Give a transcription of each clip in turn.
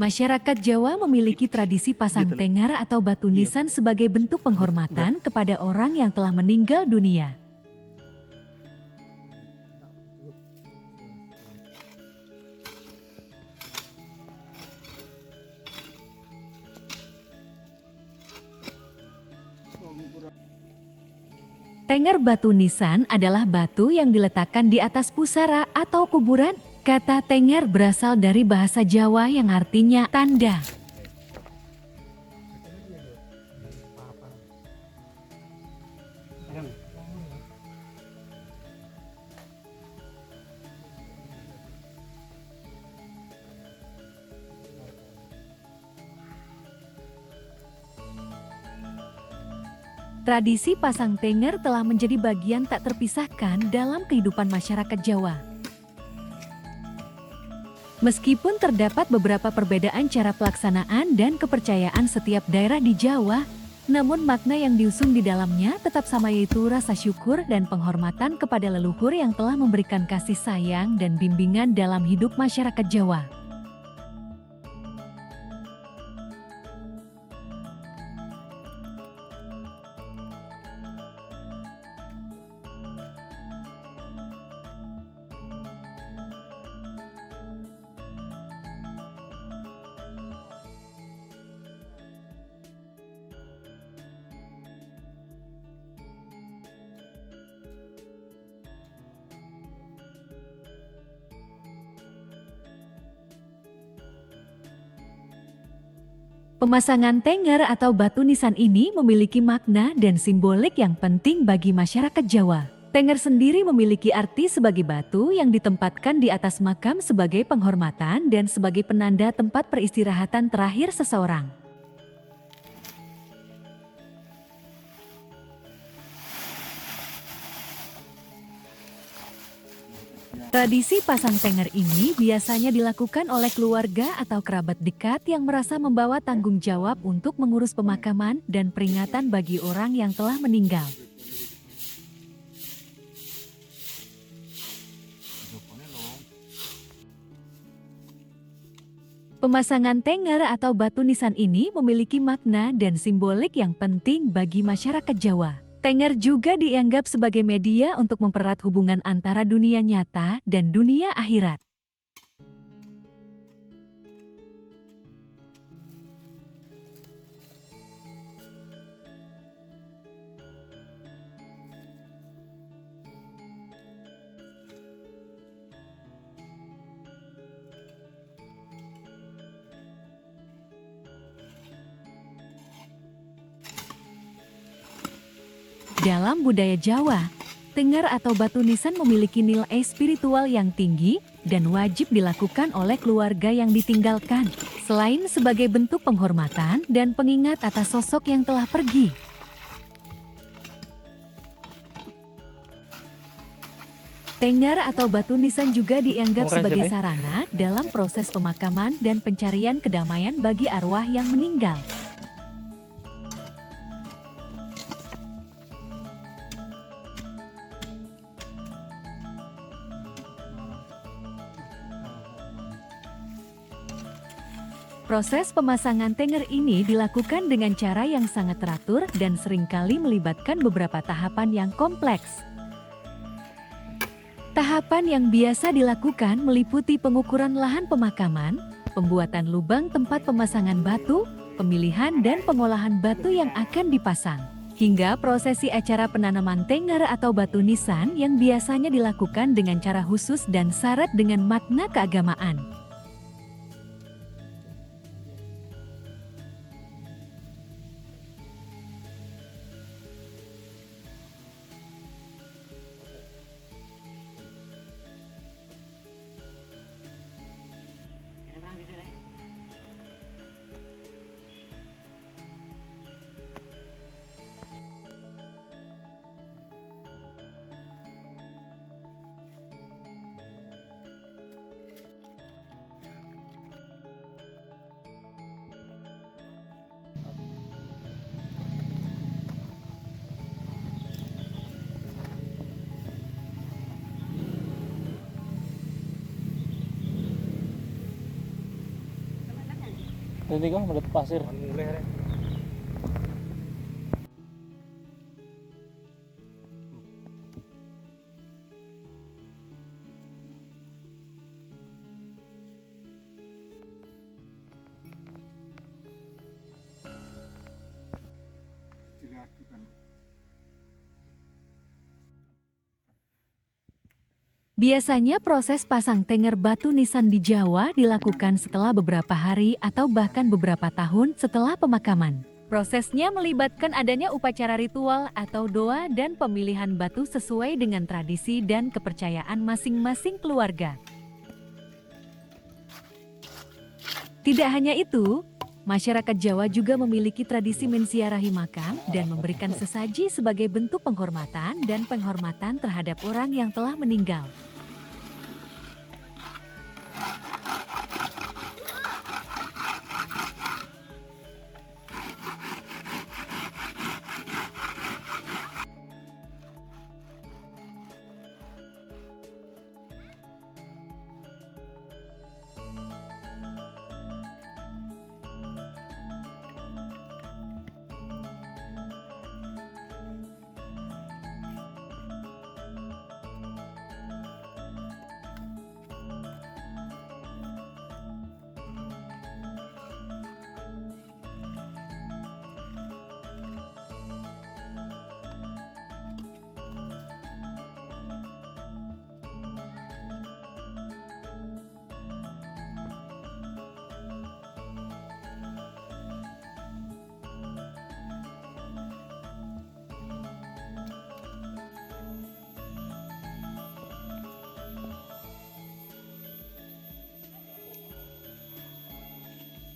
Masyarakat Jawa memiliki tradisi pasang Gitu loh. tengar atau batu Iya. nisan sebagai bentuk penghormatan kepada orang yang telah meninggal dunia. Tenger batu nisan adalah batu yang diletakkan di atas pusara atau kuburan. Kata tenger berasal dari bahasa Jawa yang artinya tanda. Tradisi pasang tenger telah menjadi bagian tak terpisahkan dalam kehidupan masyarakat Jawa. Meskipun terdapat beberapa perbedaan cara pelaksanaan dan kepercayaan setiap daerah di Jawa, namun makna yang diusung di dalamnya tetap sama, yaitu rasa syukur dan penghormatan kepada leluhur yang telah memberikan kasih sayang dan bimbingan dalam hidup masyarakat Jawa. Pemasangan tenger atau batu nisan ini memiliki makna dan simbolik yang penting bagi masyarakat Jawa. Tenger sendiri memiliki arti sebagai batu yang ditempatkan di atas makam sebagai penghormatan dan sebagai penanda tempat peristirahatan terakhir seseorang. Tradisi pasang tenger ini biasanya dilakukan oleh keluarga atau kerabat dekat yang merasa membawa tanggung jawab untuk mengurus pemakaman dan peringatan bagi orang yang telah meninggal. Pemasangan tenger atau batu nisan ini memiliki makna dan simbolik yang penting bagi masyarakat Jawa. Tenger juga dianggap sebagai media untuk mempererat hubungan antara dunia nyata dan dunia akhirat. Dalam budaya Jawa, tenger atau batu nisan memiliki nilai spiritual yang tinggi dan wajib dilakukan oleh keluarga yang ditinggalkan, selain sebagai bentuk penghormatan dan pengingat atas sosok yang telah pergi. Tenger atau batu nisan juga dianggap sebagai sarana dalam proses pemakaman dan pencarian kedamaian bagi arwah yang meninggal. Proses pemasangan tenger ini dilakukan dengan cara yang sangat teratur dan seringkali melibatkan beberapa tahapan yang kompleks. Tahapan yang biasa dilakukan meliputi pengukuran lahan pemakaman, pembuatan lubang tempat pemasangan batu, pemilihan dan pengolahan batu yang akan dipasang, hingga prosesi acara penanaman tenger atau batu nisan yang biasanya dilakukan dengan cara khusus dan syarat dengan makna keagamaan. Nanti kok menurut pasir. Biasanya proses pasang tenger batu nisan di Jawa dilakukan setelah beberapa hari atau bahkan beberapa tahun setelah pemakaman. Prosesnya melibatkan adanya upacara ritual atau doa dan pemilihan batu sesuai dengan tradisi dan kepercayaan masing-masing keluarga. Tidak hanya itu, masyarakat Jawa juga memiliki tradisi menziarahi makam dan memberikan sesaji sebagai bentuk penghormatan dan penghormatan terhadap orang yang telah meninggal.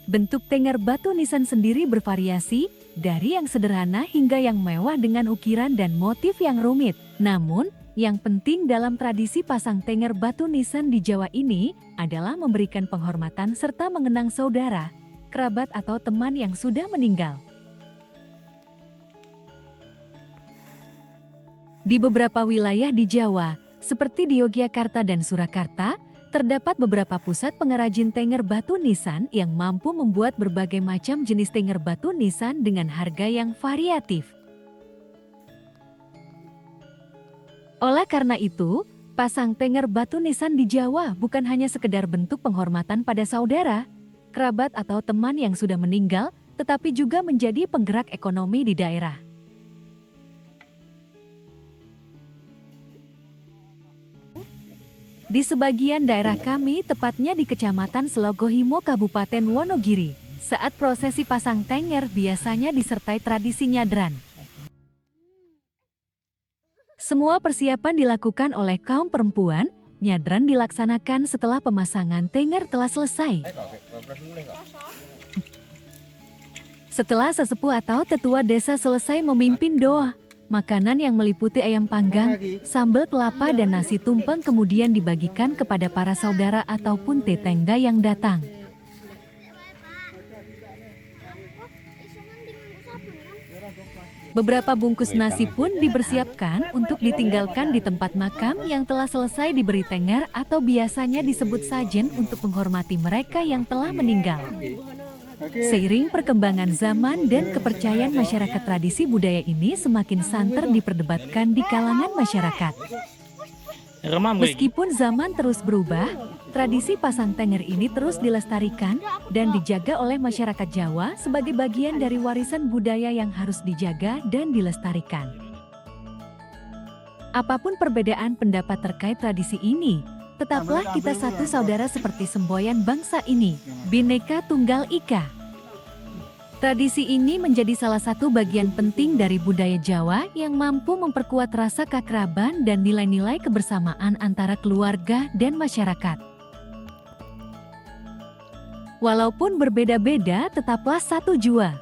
Bentuk tenger batu nisan sendiri bervariasi, dari yang sederhana hingga yang mewah dengan ukiran dan motif yang rumit. Namun, yang penting dalam tradisi pasang tenger batu nisan di Jawa ini adalah memberikan penghormatan serta mengenang saudara, kerabat atau teman yang sudah meninggal. Di beberapa wilayah di Jawa, seperti di Yogyakarta dan Surakarta, terdapat beberapa pusat pengrajin tenger batu nisan yang mampu membuat berbagai macam jenis tenger batu nisan dengan harga yang variatif. Oleh karena itu, pasang tenger batu nisan di Jawa bukan hanya sekedar bentuk penghormatan pada saudara, kerabat atau teman yang sudah meninggal, tetapi juga menjadi penggerak ekonomi di daerah. Di sebagian daerah kami, tepatnya di Kecamatan Selogohimo, Kabupaten Wonogiri, saat prosesi pasang tenger biasanya disertai tradisi nyadran. Semua persiapan dilakukan oleh kaum perempuan, nyadran dilaksanakan setelah pemasangan tenger telah selesai. Setelah sesepuh atau tetua desa selesai memimpin doa, makanan yang meliputi ayam panggang, sambal kelapa dan nasi tumpeng kemudian dibagikan kepada para saudara ataupun tetangga yang datang. Beberapa bungkus nasi pun dipersiapkan untuk ditinggalkan di tempat makam yang telah selesai diberi tenger atau biasanya disebut sajen untuk menghormati mereka yang telah meninggal. Seiring perkembangan zaman dan kepercayaan masyarakat, tradisi budaya ini semakin santer diperdebatkan di kalangan masyarakat. Meskipun zaman terus berubah, tradisi pasang tenger ini terus dilestarikan dan dijaga oleh masyarakat Jawa sebagai bagian dari warisan budaya yang harus dijaga dan dilestarikan. Apapun perbedaan pendapat terkait tradisi ini, tetaplah kita satu saudara seperti semboyan bangsa ini, Bhinneka Tunggal Ika. Tradisi ini menjadi salah satu bagian penting dari budaya Jawa yang mampu memperkuat rasa keakraban dan nilai-nilai kebersamaan antara keluarga dan masyarakat. Walaupun berbeda-beda, tetaplah satu jua.